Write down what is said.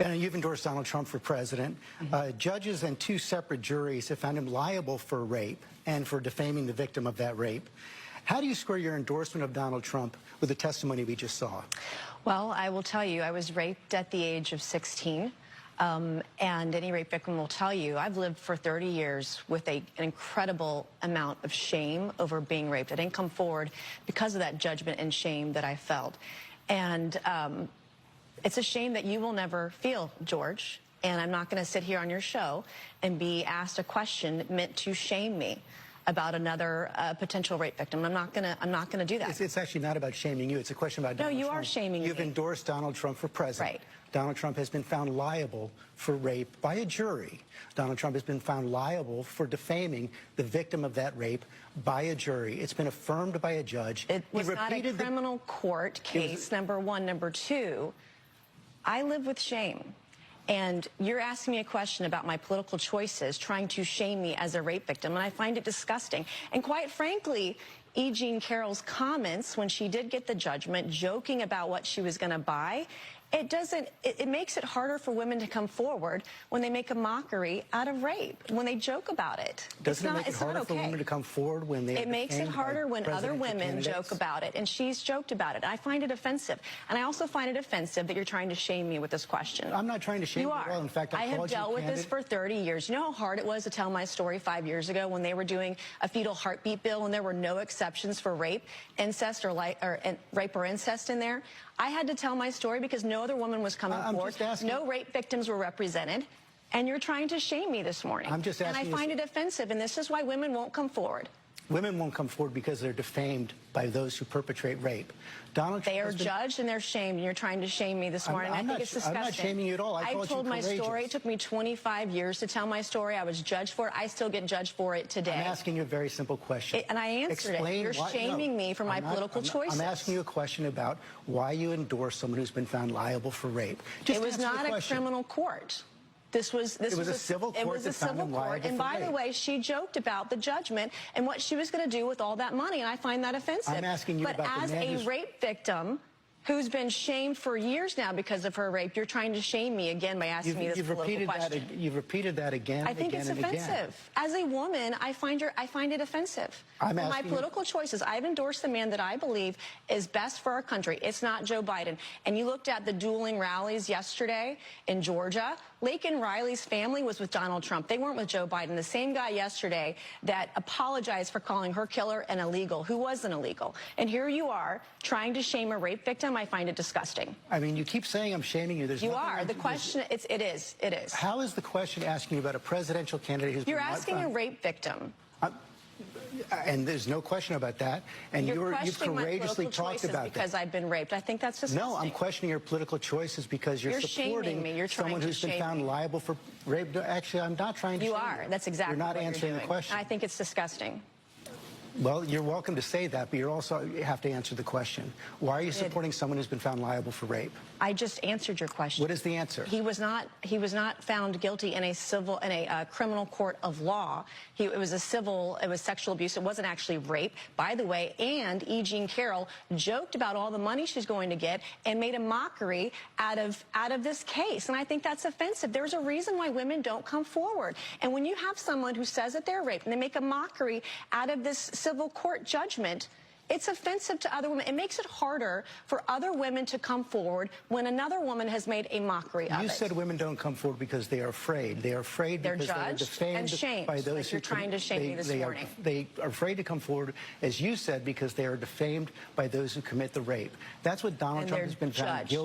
And you've endorsed Donald Trump for president. Judges and two separate juries have found him liable for rape and for defaming the victim of that rape. How do you square your endorsement of Donald Trump with the testimony we just saw? Well, I will tell you, I was raped at the age of 16. And any rape victim will tell you, I've lived for 30 years with an incredible amount of shame over being raped. I didn't come forward because of that judgment and shame that I felt. And it's a shame that you will never feel, George. And I'm not going to sit here on your show and be asked a question meant to shame me about another potential rape victim. I'm not gonna do that. It's actually not about shaming you. It's a question about Donald Trump. No, you are shaming me. You've endorsed Donald Trump for president. Right. Donald Trump has been found liable for rape by a jury. Donald Trump has been found liable for defaming the victim of that rape by a jury. It's been affirmed by a judge. It was not a criminal court case, number one. Number two, I live with shame. And you're asking me a question about my political choices, trying to shame me as a rape victim, and I find it disgusting. And quite frankly, E. Jean Carroll's comments when she did get the judgment, joking about what she was going to buy, it makes it harder for women to come forward when they make a mockery out of rape, when they joke about it. Doesn't it make it harder for women to come forward when they... It makes it harder when other women joke about it, and she's joked about it. I find it offensive. And I also find it offensive that you're trying to shame me with this question. I'm not trying to shame you at all. In fact, I have dealt with this for 30 years. You know how hard it was to tell my story 5 years ago when they were doing a fetal heartbeat bill and there were no exceptions for rape, incest, or rape or incest in there? I had to tell my story because no other woman was coming forward. No rape victims were represented. And you're trying to shame me this morning. I'm just asking. And I find it offensive, and this is why women won't come forward. Women won't come forward because they're defamed by those who perpetrate rape. Donald Trump, they are judged and they're shamed, and you're trying to shame me this morning. I think it's disgusting. I'm not shaming you at all. I told my story. It took me 25 years to tell my story. I was judged for it. I still get judged for it today. I'm asking you a very simple question. And I answered it. You're shaming me for my political choices. I'm asking you a question about why you endorse someone who's been found liable for rape. It was not a criminal court. It was a civil court. It was a civil court. And by the way, she joked about the judgment and what she was going to do with all that money, and I find that offensive. I'm asking you about the man. But as a rape victim who's been shamed for years now because of her rape, you're trying to shame me again by asking me this political question. You've repeated that again. I think it's offensive. As a woman, I find it offensive. My political choices, I've endorsed the man that I believe is best for our country. It's not Joe Biden. And you looked at the dueling rallies yesterday in Georgia. Laken Riley's family was with Donald Trump. They weren't with Joe Biden. The same guy yesterday that apologized for calling her killer an illegal, who wasn't illegal. And here you are trying to shame a rape victim. I find it disgusting. I mean, you keep saying I'm shaming you. You are. The question, it is. How is the question asking you about a presidential candidate who's You're asking a rape victim. And there's no question about that. And you've courageously talked about that. Because I've been raped. I think that's disgusting. No, I'm questioning your political choices because you're supporting someone who's been found liable for rape. Actually, I'm not trying to shame you. You are. That's exactly what you're doing. You're not answering the question. I think it's disgusting. Well, you're welcome to say that, but you also have to answer the question. Why are you supporting someone who's been found liable for rape? I just answered your question. What is the answer? He was not found guilty in a criminal court of law. It was sexual abuse. It wasn't actually rape, by the way. And E. Jean Carroll joked about all the money she's going to get and made a mockery out of this case. And I think that's offensive. There's a reason why women don't come forward. And when you have someone who says that they're raped and they make a mockery out of this civil court judgment, it's offensive to other women. It makes it harder for other women to come forward when another woman has made a mockery of it. You said women don't come forward because they are afraid. They are afraid because they're defamed by those who... You're trying to shame me this morning. They are afraid to come forward, as you said, because they are defamed by those who commit the rape. That's what Donald Trump has been found guilty.